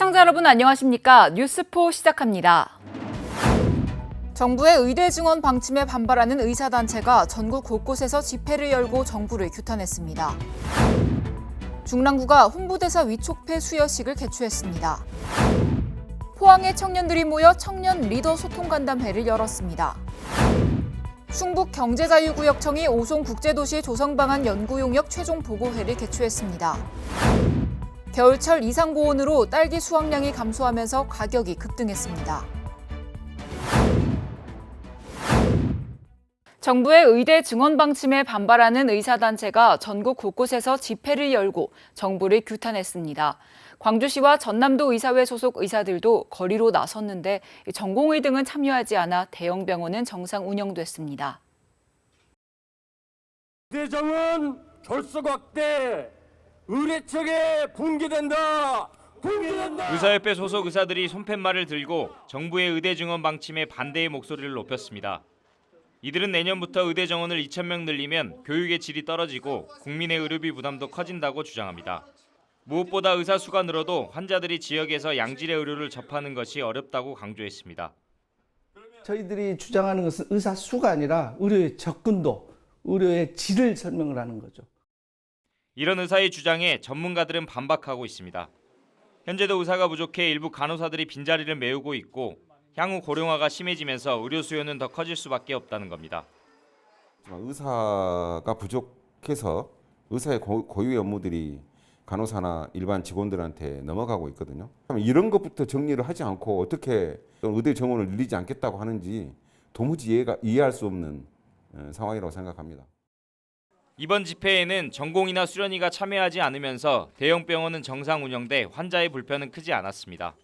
시청자 여러분 안녕하십니까? 뉴스포 시작합니다. 정부의 의대 증원 방침에 반발하는 의사단체가 전국 곳곳에서 집회를 열고 정부를 규탄했습니다. 중랑구가 홍보대사 위촉패 수여식을 개최했습니다. 포항의 청년들이 모여 청년 리더 소통 간담회를 열었습니다. 충북경제자유구역청이 오송국제도시 조성방안 연구용역 최종 보고회를 개최했습니다. 겨울철 이상고온으로 딸기 수확량이 감소하면서 가격이 급등했습니다. 정부의 의대 증원 방침에 반발하는 의사단체가 전국 곳곳에서 집회를 열고 정부를 규탄했습니다. 광주시와 전남도 의사회 소속 의사들도 거리로 나섰는데 전공의 등은 참여하지 않아 대형 병원은 정상 운영됐습니다. 의대 정원 결석 확대, 의례책에 붕괴된다. 의사협회 소속 의사들이 손팻말을 들고 정부의 의대 증원 방침에 반대의 목소리를 높였습니다. 이들은 내년부터 의대 정원을 2,000명 늘리면 교육의 질이 떨어지고 국민의 의료비 부담도 커진다고 주장합니다. 무엇보다 의사 수가 늘어도 환자들이 지역에서 양질의 의료를 접하는 것이 어렵다고 강조했습니다. 저희들이 주장하는 것은 의사 수가 아니라 의료의 접근도, 의료의 질을 설명을 하는 거죠. 이런 의사의 주장에 전문가들은 반박하고 있습니다. 현재도 의사가 부족해 일부 간호사들이 빈자리를 메우고 있고 향후 고령화가 심해지면서 의료 수요는 더 커질 수밖에 없다는 겁니다. 의사가 부족해서 의사의 고유의 업무들이 간호사나 일반 직원들한테 넘어가고 있거든요. 이런 것부터 정리를 하지 않고 어떻게 의대 정원을 늘리지 않겠다고 하는지 도무지 이해할 수 없는 상황이라고 생각합니다. 이번 집회에는 전공의나 수련의가 참여하지 않으면서 대형 병원은 정상 운영돼 환자의 불편은 크지 않았습니다.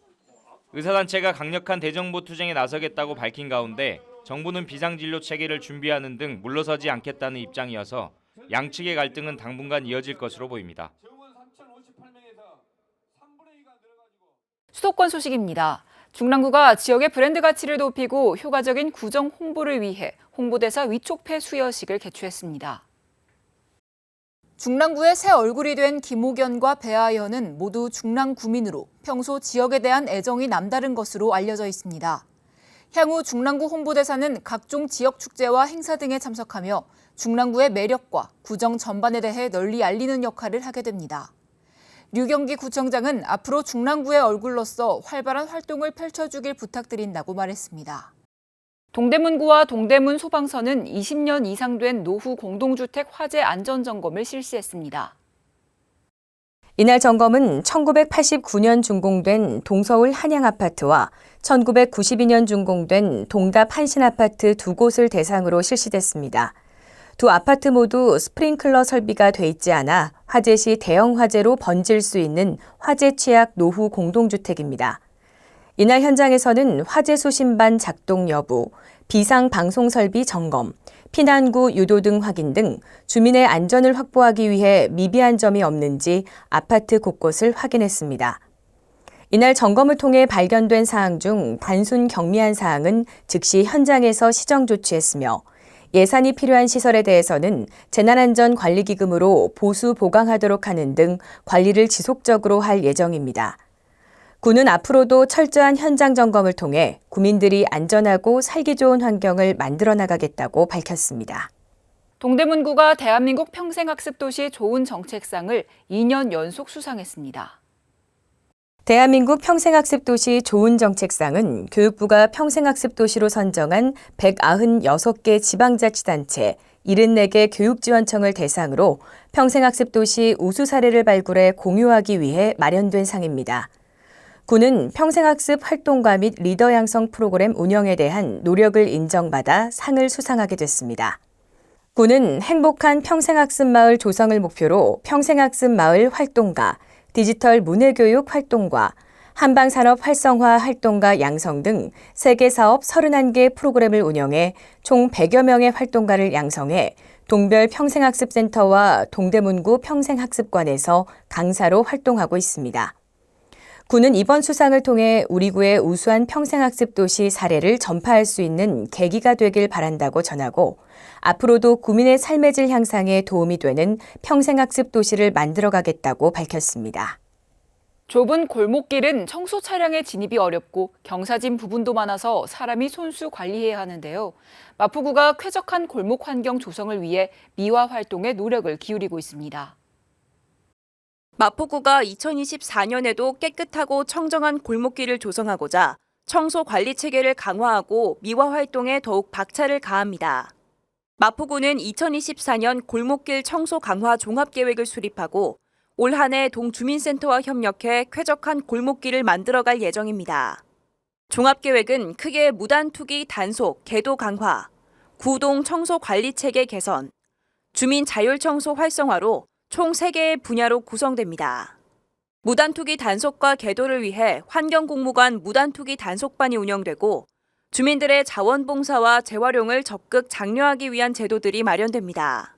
의사단체가 강력한 대정부 투쟁에 나서겠다고 밝힌 가운데 정부는 비상진료 체계를 준비하는 등 물러서지 않겠다는 입장이어서 양측의 갈등은 당분간 이어질 것으로 보입니다. 수도권 소식입니다. 중랑구가 지역의 브랜드 가치를 높이고 효과적인 구정 홍보를 위해 홍보대사 위촉패 수여식을 개최했습니다. 중랑구의 새 얼굴이 된 김옥연과 배아연은 모두 중랑 구민으로 평소 지역에 대한 애정이 남다른 것으로 알려져 있습니다. 향후 중랑구 홍보대사는 각종 지역 축제와 행사 등에 참석하며 중랑구의 매력과 구정 전반에 대해 널리 알리는 역할을 하게 됩니다. 류경기 구청장은 앞으로 중랑구의 얼굴로서 활발한 활동을 펼쳐주길 부탁드린다고 말했습니다. 동대문구와 동대문 소방서는 20년 이상 된 노후 공동주택 화재 안전점검을 실시했습니다. 이날 점검은 1989년 준공된 동서울 한양아파트와 1992년 준공된 동답 한신아파트 두 곳을 대상으로 실시됐습니다. 두 아파트 모두 스프링클러 설비가 돼 있지 않아 화재 시 대형 화재로 번질 수 있는 화재 취약 노후 공동주택입니다. 이날 현장에서는 화재 수신반 작동 여부, 비상 방송 설비 점검, 피난구 유도 등 확인 등 주민의 안전을 확보하기 위해 미비한 점이 없는지 아파트 곳곳을 확인했습니다. 이날 점검을 통해 발견된 사항 중 단순 경미한 사항은 즉시 현장에서 시정 조치했으며 예산이 필요한 시설에 대해서는 재난안전관리기금으로 보수 보강하도록 하는 등 관리를 지속적으로 할 예정입니다. 구는 앞으로도 철저한 현장 점검을 통해 구민들이 안전하고 살기 좋은 환경을 만들어 나가겠다고 밝혔습니다. 동대문구가 대한민국 평생학습도시 좋은 정책상을 2년 연속 수상했습니다. 대한민국 평생학습도시 좋은 정책상은 교육부가 평생학습도시로 선정한 196개 지방자치단체 74개 교육지원청을 대상으로 평생학습도시 우수 사례를 발굴해 공유하기 위해 마련된 상입니다. 구는 평생학습 활동가 및 리더 양성 프로그램 운영에 대한 노력을 인정받아 상을 수상하게 됐습니다. 구는 행복한 평생학습 마을 조성을 목표로 평생학습 마을 활동가, 디지털 문해교육 활동가, 한방산업 활성화 활동가 양성 등 세계 사업 31개 프로그램을 운영해 총 100여 명의 활동가를 양성해 동별 평생학습센터와 동대문구 평생학습관에서 강사로 활동하고 있습니다. 구는 이번 수상을 통해 우리 구의 우수한 평생학습 도시 사례를 전파할 수 있는 계기가 되길 바란다고 전하고 앞으로도 구민의 삶의 질 향상에 도움이 되는 평생학습 도시를 만들어가겠다고 밝혔습니다. 좁은 골목길은 청소 차량의 진입이 어렵고 경사진 부분도 많아서 사람이 손수 관리해야 하는데요. 마포구가 쾌적한 골목 환경 조성을 위해 미화 활동에 노력을 기울이고 있습니다. 마포구가 2024년에도 깨끗하고 청정한 골목길을 조성하고자 청소 관리 체계를 강화하고 미화 활동에 더욱 박차를 가합니다. 마포구는 2024년 골목길 청소 강화 종합계획을 수립하고 올 한 해 동주민센터와 협력해 쾌적한 골목길을 만들어갈 예정입니다. 종합계획은 크게 무단투기 단속, 계도 강화, 구동 청소 관리 체계 개선, 주민 자율청소 활성화로 총 3개의 분야로 구성됩니다. 무단투기 단속과 계도를 위해 환경공무관 무단투기 단속반이 운영되고 주민들의 자원봉사와 재활용을 적극 장려하기 위한 제도들이 마련됩니다.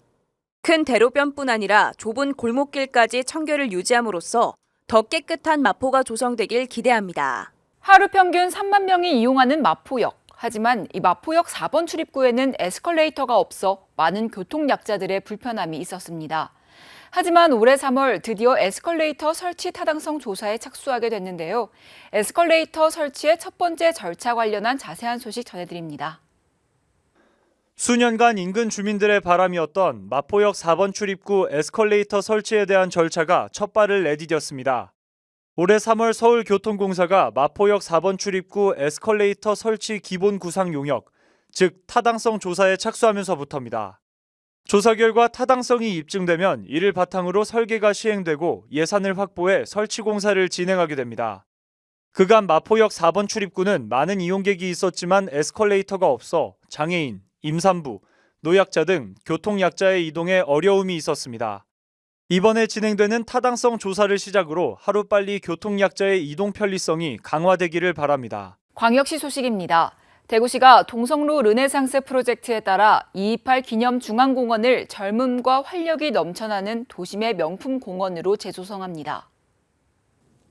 큰 대로변뿐 아니라 좁은 골목길까지 청결을 유지함으로써 더 깨끗한 마포가 조성되길 기대합니다. 하루 평균 3만 명이 이용하는 마포역. 하지만 이 마포역 4번 출입구에는 에스컬레이터가 없어 많은 교통약자들의 불편함이 있었습니다. 하지만 올해 3월 드디어 에스컬레이터 설치 타당성 조사에 착수하게 됐는데요. 에스컬레이터 설치의 첫 번째 절차 관련한 자세한 소식 전해드립니다. 수년간 인근 주민들의 바람이었던 마포역 4번 출입구 에스컬레이터 설치에 대한 절차가 첫 발을 내디뎠습니다. 올해 3월 서울교통공사가 마포역 4번 출입구 에스컬레이터 설치 기본 구상 용역, 즉 타당성 조사에 착수하면서부터입니다. 조사 결과 타당성이 입증되면 이를 바탕으로 설계가 시행되고 예산을 확보해 설치 공사를 진행하게 됩니다. 그간 마포역 4번 출입구는 많은 이용객이 있었지만 에스컬레이터가 없어 장애인, 임산부, 노약자 등 교통약자의 이동에 어려움이 있었습니다. 이번에 진행되는 타당성 조사를 시작으로 하루빨리 교통약자의 이동 편리성이 강화되기를 바랍니다. 광역시 소식입니다. 대구시가 동성로 르네상스 프로젝트에 따라 228 기념중앙공원을 젊음과 활력이 넘쳐나는 도심의 명품 공원으로 재조성합니다.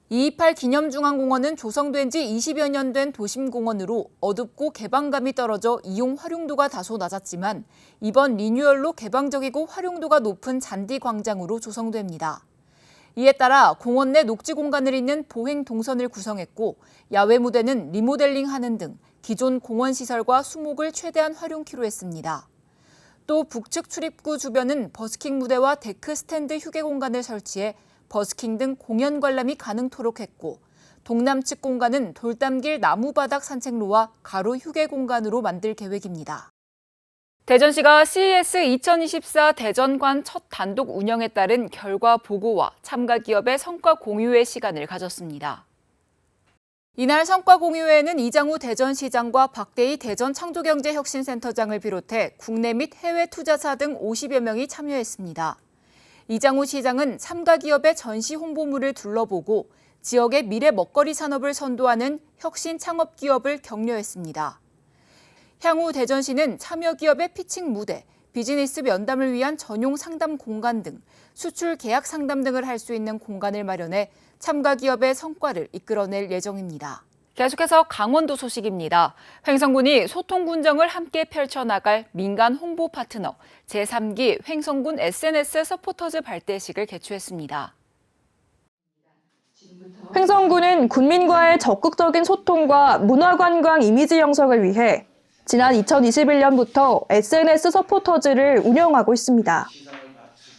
228 기념중앙공원은 조성된 지 20여 년 된 도심공원으로 어둡고 개방감이 떨어져 이용 활용도가 다소 낮았지만 이번 리뉴얼로 개방적이고 활용도가 높은 잔디광장으로 조성됩니다. 이에 따라 공원 내 녹지 공간을 잇는 보행 동선을 구성했고 야외 무대는 리모델링하는 등 기존 공원 시설과 수목을 최대한 활용키로 했습니다. 또 북측 출입구 주변은 버스킹 무대와 데크 스탠드 휴게 공간을 설치해 버스킹 등 공연 관람이 가능토록 했고 동남측 공간은 돌담길 나무바닥 산책로와 가로 휴게 공간으로 만들 계획입니다. 대전시가 CES 2024 대전관 첫 단독 운영에 따른 결과 보고와 참가 기업의 성과 공유회 시간을 가졌습니다. 이날 성과 공유회에는 이장우 대전시장과 박대희 대전창조경제혁신센터장을 비롯해 국내 및 해외 투자사 등 50여 명이 참여했습니다. 이장우 시장은 참가 기업의 전시 홍보물을 둘러보고 지역의 미래 먹거리 산업을 선도하는 혁신 창업 기업을 격려했습니다. 향후 대전시는 참여 기업의 피칭 무대, 비즈니스 면담을 위한 전용 상담 공간 등 수출 계약 상담 등을 할 수 있는 공간을 마련해 참가 기업의 성과를 이끌어낼 예정입니다. 계속해서 강원도 소식입니다. 횡성군이 소통군정을 함께 펼쳐나갈 민간 홍보 파트너 제3기 횡성군 SNS 서포터즈 발대식을 개최했습니다. 횡성군은 군민과의 적극적인 소통과 문화관광 이미지 형성을 위해 지난 2021년부터 SNS 서포터즈를 운영하고 있습니다.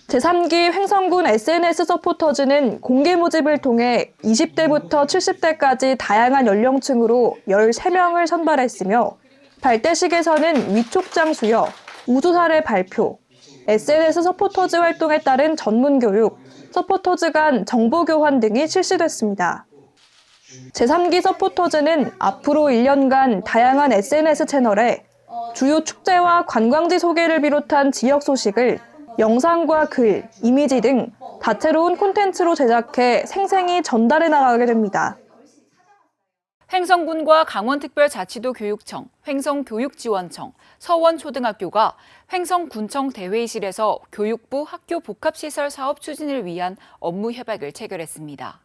제3기 횡성군 SNS 서포터즈는 공개 모집을 통해 20대부터 70대까지 다양한 연령층으로 13명을 선발했으며 발대식에서는 위촉장 수여, 우수 사례 발표, SNS 서포터즈 활동에 따른 전문 교육, 서포터즈 간 정보 교환 등이 실시됐습니다. 제3기 서포터즈는 앞으로 1년간 다양한 SNS 채널에 주요 축제와 관광지 소개를 비롯한 지역 소식을 영상과 글, 이미지 등 다채로운 콘텐츠로 제작해 생생히 전달해 나가게 됩니다. 횡성군과 강원특별자치도 교육청, 횡성교육지원청, 서원초등학교가 횡성군청 대회의실에서 교육부 학교 복합시설 사업 추진을 위한 업무 협약을 체결했습니다.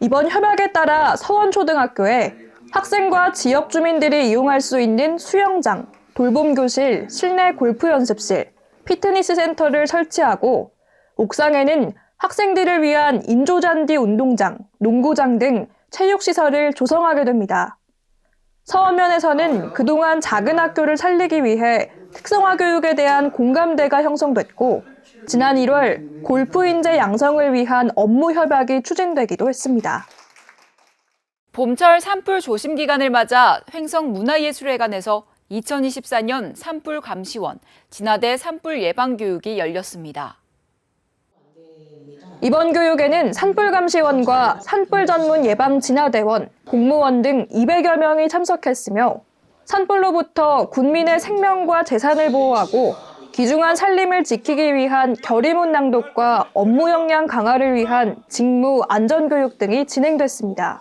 이번 협약에 따라 서원초등학교에 학생과 지역 주민들이 이용할 수 있는 수영장, 돌봄교실, 실내 골프 연습실, 피트니스 센터를 설치하고 옥상에는 학생들을 위한 인조잔디 운동장, 농구장 등 체육시설을 조성하게 됩니다. 서원면에서는 그동안 작은 학교를 살리기 위해 특성화 교육에 대한 공감대가 형성됐고, 지난 1월 골프 인재 양성을 위한 업무 협약이 추진되기도 했습니다. 봄철 산불 조심 기간을 맞아 횡성문화예술회관에서 2024년 산불 감시원, 진화대 산불 예방 교육이 열렸습니다. 이번 교육에는 산불 감시원과 산불 전문 예방 진화대원, 공무원 등 200여 명이 참석했으며 산불로부터 군민의 생명과 재산을 보호하고 귀중한 산림을 지키기 위한 결의문 낭독과 업무 역량 강화를 위한 직무 안전교육 등이 진행됐습니다.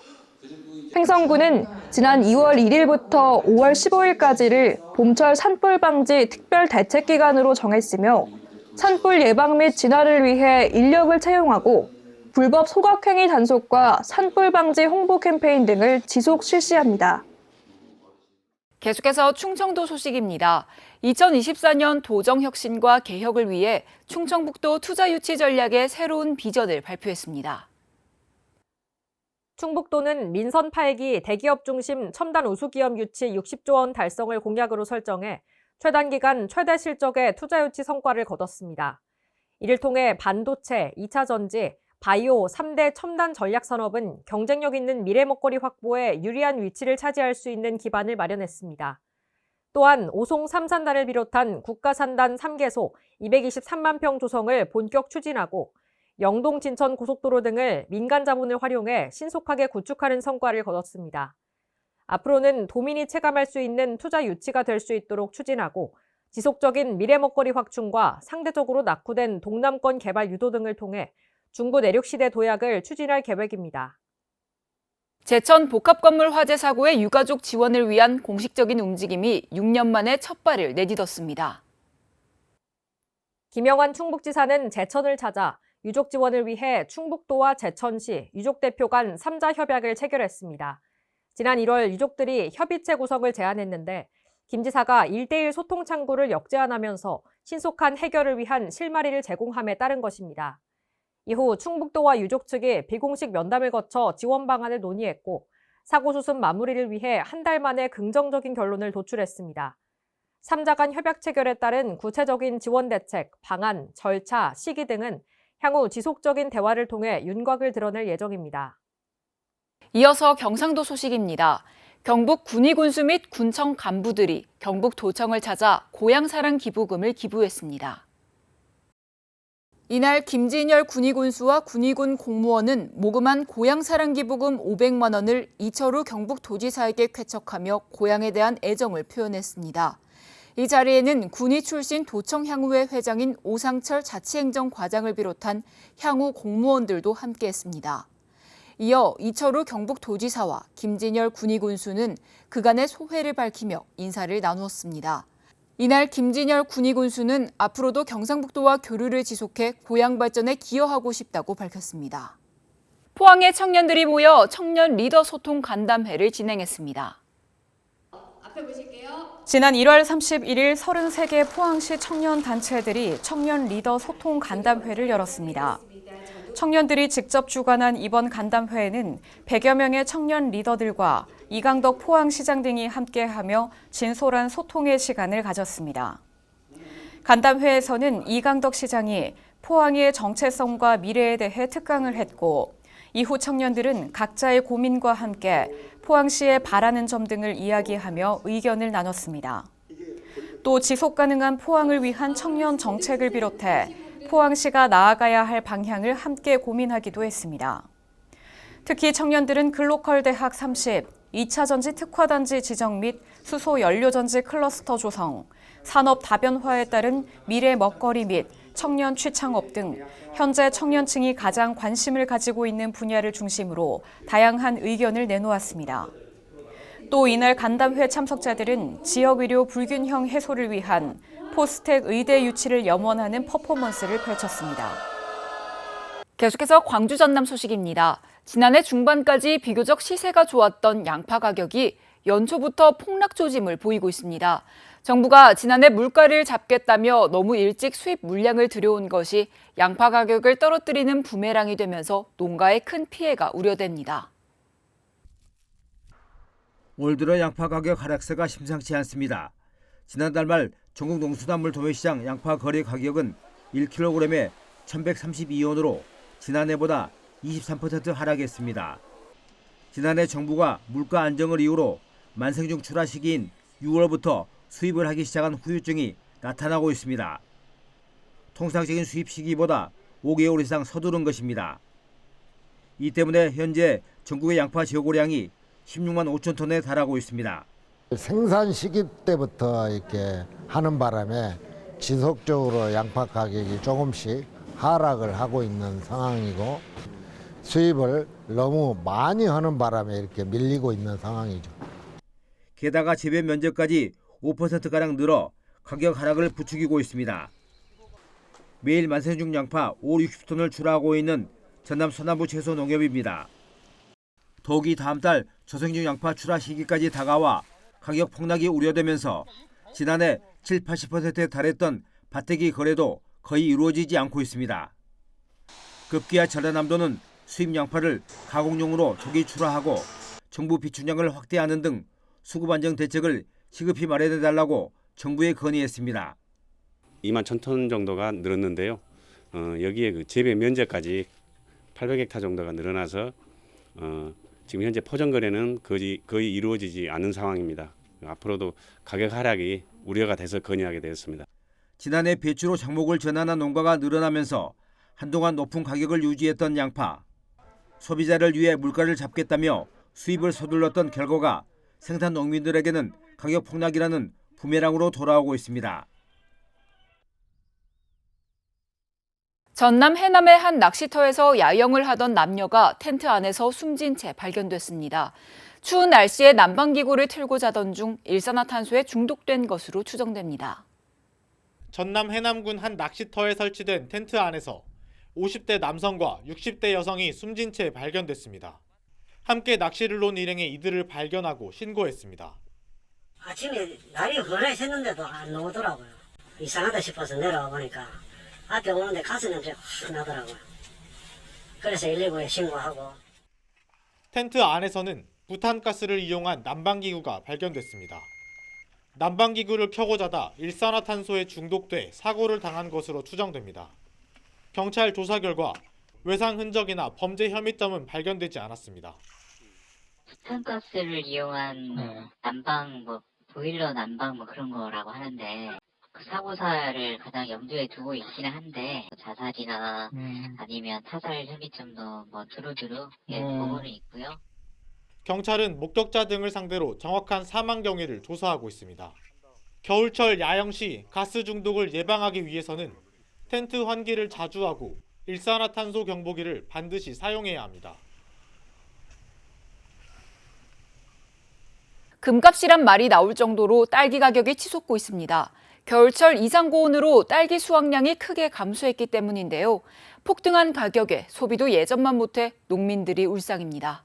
횡성군은 지난 2월 1일부터 5월 15일까지를 봄철 산불 방지 특별 대책 기간으로 정했으며 산불 예방 및 진화를 위해 인력을 채용하고 불법 소각행위 단속과 산불 방지 홍보 캠페인 등을 지속 실시합니다. 계속해서 충청도 소식입니다. 2024년 도정혁신과 개혁을 위해 충청북도 투자유치 전략의 새로운 비전을 발표했습니다. 충북도는 민선 8기 대기업 중심 첨단 우수기업 유치 60조 원 달성을 공약으로 설정해 최단기간 최대 실적의 투자 유치 성과를 거뒀습니다. 이를 통해 반도체, 2차 전지, 바이오 3대 첨단 전략 산업은 경쟁력 있는 미래 먹거리 확보에 유리한 위치를 차지할 수 있는 기반을 마련했습니다. 또한 오송 3산단을 비롯한 국가산단 3개소 223만 평 조성을 본격 추진하고 영동 진천 고속도로 등을 민간 자본을 활용해 신속하게 구축하는 성과를 거뒀습니다. 앞으로는 도민이 체감할 수 있는 투자 유치가 될 수 있도록 추진하고 지속적인 미래 먹거리 확충과 상대적으로 낙후된 동남권 개발 유도 등을 통해 중부 내륙시대 도약을 추진할 계획입니다. 제천 복합건물 화재 사고의 유가족 지원을 위한 공식적인 움직임이 6년 만에 첫 발을 내딛었습니다. 김영환 충북지사는 제천을 찾아 유족 지원을 위해 충북도와 제천시 유족대표 간 3자 협약을 체결했습니다. 지난 1월 유족들이 협의체 구성을 제안했는데 김 지사가 1대1 소통 창구를 역제안하면서 신속한 해결을 위한 실마리를 제공함에 따른 것입니다. 이후 충북도와 유족 측이 비공식 면담을 거쳐 지원 방안을 논의했고 사고 수습 마무리를 위해 한 달 만에 긍정적인 결론을 도출했습니다. 3자 간 협약 체결에 따른 구체적인 지원 대책, 방안, 절차, 시기 등은 향후 지속적인 대화를 통해 윤곽을 드러낼 예정입니다. 이어서 경상도 소식입니다. 경북 군의군수 및 군청 간부들이 경북도청을 찾아 고향사랑 기부금을 기부했습니다. 이날 김진열 군의군수와 군의군 공무원은 모금한 고향사랑 기부금 500만 원을 이철우 경북도지사에게 쾌척하며 고향에 대한 애정을 표현했습니다. 이 자리에는 군의 출신 도청향후회 회장인 오상철 자치행정과장을 비롯한 향후 공무원들도 함께했습니다. 이어 이철우 경북도지사와 김진열 군의군수는 그간의 소회를 밝히며 인사를 나누었습니다. 이날 김진열 군의군수는 앞으로도 경상북도와 교류를 지속해 고향 발전에 기여하고 싶다고 밝혔습니다. 포항의 청년들이 모여 청년 리더 소통 간담회를 진행했습니다. 지난 1월 31일 33개 포항시 청년 단체들이 청년 리더 소통 간담회를 열었습니다. 청년들이 직접 주관한 이번 간담회에는 100여 명의 청년 리더들과 이강덕 포항시장 등이 함께하며 진솔한 소통의 시간을 가졌습니다. 간담회에서는 이강덕 시장이 포항의 정체성과 미래에 대해 특강을 했고 이후 청년들은 각자의 고민과 함께 포항시에 바라는 점 등을 이야기하며 의견을 나눴습니다. 또 지속가능한 포항을 위한 청년 정책을 비롯해 포항시가 나아가야 할 방향을 함께 고민하기도 했습니다. 특히 청년들은 글로컬 대학 30, 2차 전지 특화단지 지정 및 수소 연료전지 클러스터 조성, 산업 다변화에 따른 미래 먹거리 및 청년 취창업 등 현재 청년층이 가장 관심을 가지고 있는 분야를 중심으로 다양한 의견을 내놓았습니다. 또 이날 간담회 참석자들은 지역의료 불균형 해소를 위한 포스텍 의대 유치를 염원하는 퍼포먼스를 펼쳤습니다. 계속해서 광주 전남 소식입니다. 지난해 중반까지 비교적 시세가 좋았던 양파 가격이 연초부터 폭락 조짐을 보이고 있습니다. 정부가 지난해 물가를 잡겠다며 너무 일찍 수입 물량을 들여온 것이 양파 가격을 떨어뜨리는 부메랑이 되면서 농가에 큰 피해가 우려됩니다. 올 들어 양파 가격 하락세가 심상치 않습니다. 지난달 말 전국 농수산물 도매시장 양파 거래 가격은 1kg에 1,132원으로 지난해보다 23% 하락했습니다. 지난해 정부가 물가 안정을 이유로 만성종 출하 시기인 6월부터 수입을 하기 시작한 후유증이 나타나고 있습니다. 통상적인 수입 시기보다 5개월 이상 서두른 것입니다. 이 때문에 현재 전국의 양파 재고량이 16만 5천 톤에 달하고 있습니다. 생산 시기 때부터 이렇게 하는 바람에 지속적으로 양파 가격이 조금씩 하락을 하고 있는 상황이고 수입을 너무 많이 하는 바람에 이렇게 밀리고 있는 상황이죠. 게다가 재배 면적까지 5%가량 늘어 가격 하락을 부추기고 있습니다. 매일 만성종 양파 560톤을 출하하고 있는 전남 서남부 채소농협입니다. 더욱이 다음 달 조성종 양파 출하 시기까지 다가와 가격 폭락이 우려되면서 지난해 7, 80%에 달했던 밭대기 거래도 거의 이루어지지 않고 있습니다. 급기야 전라남도는 수입 양파를 가공용으로 조기 출하하고 정부 비축량을 확대하는 등 수급 안정 대책을 시급히 마련해달라고 정부에 건의했습니다. 2만 1,000톤 정도가 늘었는데요. 여기에 그 재배 면적까지 800헥타 정도가 늘어나서 지금 현재 포장 거래는 거의 이루어지지 않는 상황입니다. 앞으로도 가격 하락이 우려가 돼서 건의하게 되었습니다. 지난해 배추로 작목을 전환한 농가가 늘어나면서 한동안 높은 가격을 유지했던 양파. 소비자를 위해 물가를 잡겠다며 수입을 서둘렀던 결과가 생산 농민들에게는 가격 폭락이라는 부메랑으로 돌아오고 있습니다. 전남 해남의 한 낚시터에서 야영을 하던 남녀가 텐트 안에서 숨진 채 발견됐습니다. 추운 날씨에 난방기구를 틀고 자던 중 일산화탄소에 중독된 것으로 추정됩니다. 전남 해남군 한 낚시터에 설치된 텐트 안에서 50대 남성과 60대 여성이 숨진 채 발견됐습니다. 함께 낚시를 논 일행이 이들을 발견하고 신고했습니다. 아침에 날이 흐려 샜는데도 안 나오더라고요. 이상하다 싶어서 내려와 보니까 앞에 오는데 가스 냄새 확 나더라고요. 그래서 119에 신고하고. 텐트 안에서는 부탄가스를 이용한 난방기구가 발견됐습니다. 난방기구를 켜고 자다 일산화탄소에 중독돼 사고를 당한 것으로 추정됩니다. 경찰 조사 결과 외상 흔적이나 범죄 혐의점은 발견되지 않았습니다. 부탄가스를 이용한 난방, 보일러 난방 그런 거라고 하는데 그 사고사를 가장 염두에 두고 있기는 한데 자살이나 아니면 타살 혐의점도 두루두루 보고는 있고요. 경찰은 목격자 등을 상대로 정확한 사망 경위를 조사하고 있습니다. 겨울철 야영 시 가스 중독을 예방하기 위해서는 텐트 환기를 자주 하고 일산화탄소 경보기를 반드시 사용해야 합니다. 금값이란 말이 나올 정도로 딸기 가격이 치솟고 있습니다. 겨울철 이상고온으로 딸기 수확량이 크게 감소했기 때문인데요. 폭등한 가격에 소비도 예전만 못해 농민들이 울상입니다.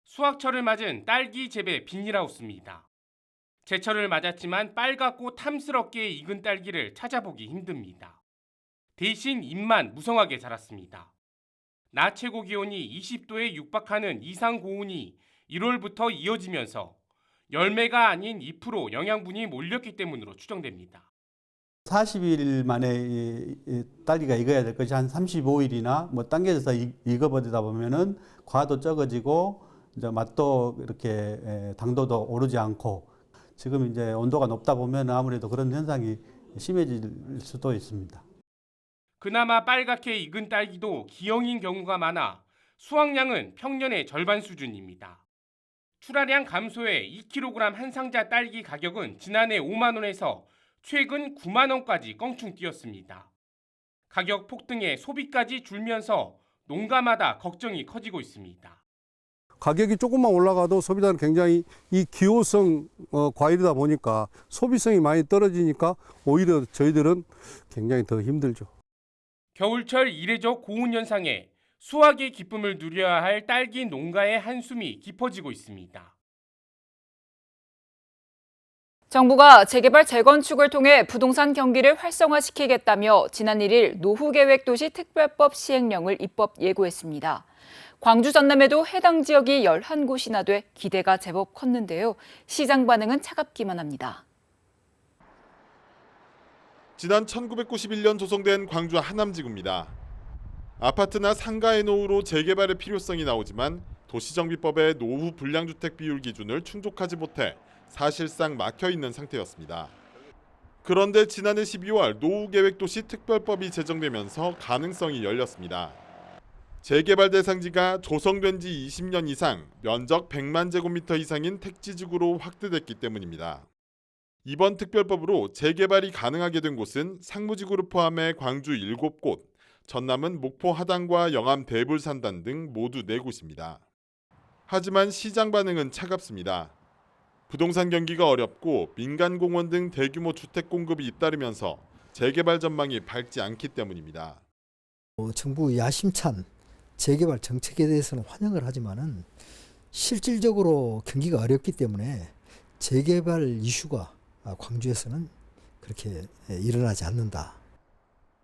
수확철을 맞은 딸기 재배 비닐하우스입니다. 제철을 맞았지만 빨갛고 탐스럽게 익은 딸기를 찾아보기 힘듭니다. 대신 잎만 무성하게 자랐습니다. 낮 최고 기온이 20도에 육박하는 이상 고온이 1월부터 이어지면서 열매가 아닌 잎으로 영양분이 몰렸기 때문으로 추정됩니다. 40일 만에 딸기가 익어야 될 것이 한 35일이나 당겨져서 익어버리다 보면은 과도 적어지고 이제 맛도 이렇게 당도도 오르지 않고 지금 이제 온도가 높다 보면 아무래도 그런 현상이 심해질 수도 있습니다. 그나마 빨갛게 익은 딸기도 기형인 경우가 많아 수확량은 평년의 절반 수준입니다. 출하량 감소에 2kg 한 상자 딸기 가격은 지난해 5만 원에서 최근 9만 원까지 껑충 뛰었습니다. 가격 폭등에 소비까지 줄면서 농가마다 걱정이 커지고 있습니다. 가격이 조금만 올라가도 소비자는 굉장히 이 기호성 과일이다 보니까 소비성이 많이 떨어지니까 오히려 저희들은 굉장히 더 힘들죠. 겨울철 이례적 고온 현상에 수확의 기쁨을 누려야 할 딸기 농가의 한숨이 깊어지고 있습니다. 정부가 재개발 재건축을 통해 부동산 경기를 활성화시키겠다며 지난 1일 노후계획도시 특별법 시행령을 입법 예고했습니다. 광주 전남에도 해당 지역이 11곳이나 돼 기대가 제법 컸는데요. 시장 반응은 차갑기만 합니다. 지난 1991년 조성된 광주 하남지구입니다. 아파트나 상가의 노후로 재개발의 필요성이 나오지만 도시정비법의 노후 불량주택 비율 기준을 충족하지 못해 사실상 막혀있는 상태였습니다. 그런데 지난해 12월 노후계획도시 특별법이 제정되면서 가능성이 열렸습니다. 재개발 대상지가 조성된 지 20년 이상, 면적 100만 제곱미터 이상인 택지지구로 확대됐기 때문입니다. 이번 특별법으로 재개발이 가능하게 된 곳은 상무지구를 포함해 광주 7곳, 전남은 목포 하단과 영암 대불산단 등 모두 4곳입니다. 하지만 시장 반응은 차갑습니다. 부동산 경기가 어렵고 민간공원 등 대규모 주택 공급이 잇따르면서 재개발 전망이 밝지 않기 때문입니다. 정부 야심찬 재개발 정책에 대해서는 환영을 하지만은 실질적으로 경기가 어렵기 때문에 재개발 이슈가 광주에서는 그렇게 일어나지 않는다.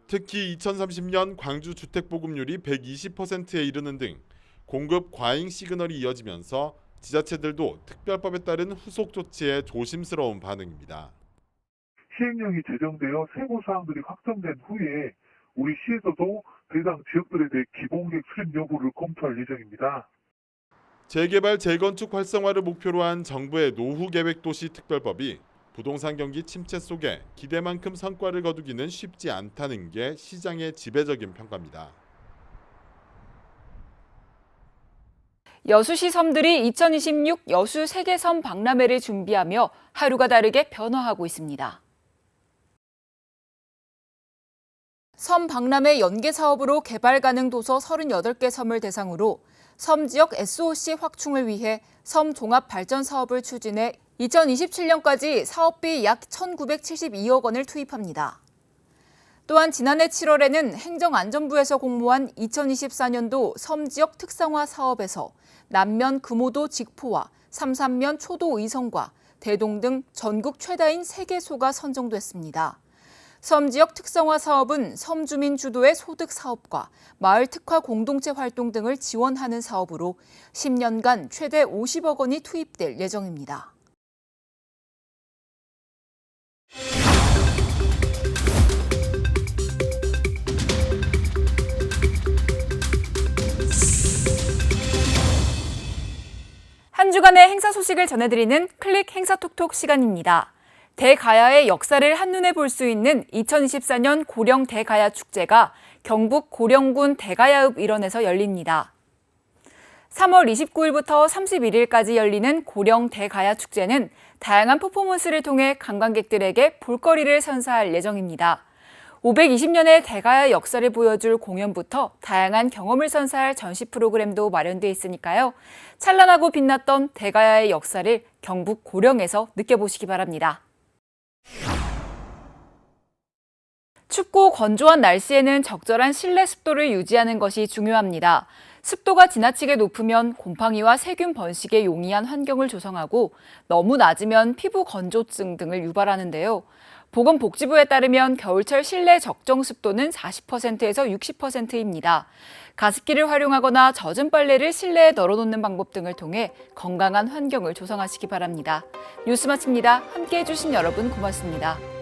특히 2030년 광주 주택 보급률이 120%에 이르는 등 공급 과잉 시그널이 이어지면서 지자체들도 특별법에 따른 후속 조치에 조심스러운 반응입니다. 시행령이 제정되어 세부 사항들이 확정된 후에 우리 시에서도 해당 지역들에 대해 기본계획 수립 여부를 검토할 예정입니다. 재개발 재건축 활성화를 목표로 한 정부의 노후계획도시 특별법이 부동산 경기 침체 속에 기대만큼 성과를 거두기는 쉽지 않다는 게 시장의 지배적인 평가입니다. 여수시 섬들이 2026 여수 세계섬 박람회를 준비하며 하루가 다르게 변화하고 있습니다. 섬 박람회 연계 사업으로 개발 가능 도서 38개 섬을 대상으로 섬 지역 SOC 확충을 위해 섬 종합 발전 사업을 추진해 2027년까지 사업비 약 1,972억 원을 투입합니다. 또한 지난해 7월에는 행정안전부에서 공모한 2024년도 섬 지역 특성화 사업에서 남면 금오도 직포와 삼산면 초도 의성과 대동 등 전국 최다인 3개소가 선정됐습니다. 섬 지역 특성화 사업은 섬 주민 주도의 소득 사업과 마을 특화 공동체 활동 등을 지원하는 사업으로 10년간 최대 50억 원이 투입될 예정입니다. 한 주간의 행사 소식을 전해드리는 클릭 행사톡톡 시간입니다. 대가야의 역사를 한눈에 볼 수 있는 2024년 고령 대가야 축제가 경북 고령군 대가야읍 일원에서 열립니다. 3월 29일부터 31일까지 열리는 고령 대가야 축제는 다양한 퍼포먼스를 통해 관광객들에게 볼거리를 선사할 예정입니다. 520년의 대가야 역사를 보여줄 공연부터 다양한 경험을 선사할 전시 프로그램도 마련돼 있으니까요. 찬란하고 빛났던 대가야의 역사를 경북 고령에서 느껴보시기 바랍니다. 춥고 건조한 날씨에는 적절한 실내 습도를 유지하는 것이 중요합니다. 습도가 지나치게 높으면 곰팡이와 세균 번식에 용이한 환경을 조성하고 너무 낮으면 피부 건조증 등을 유발하는데요. 보건복지부에 따르면 겨울철 실내 적정 습도는 40%에서 60%입니다. 가습기를 활용하거나 젖은 빨래를 실내에 널어놓는 방법 등을 통해 건강한 환경을 조성하시기 바랍니다. 뉴스 마칩니다. 함께해 주신 여러분 고맙습니다.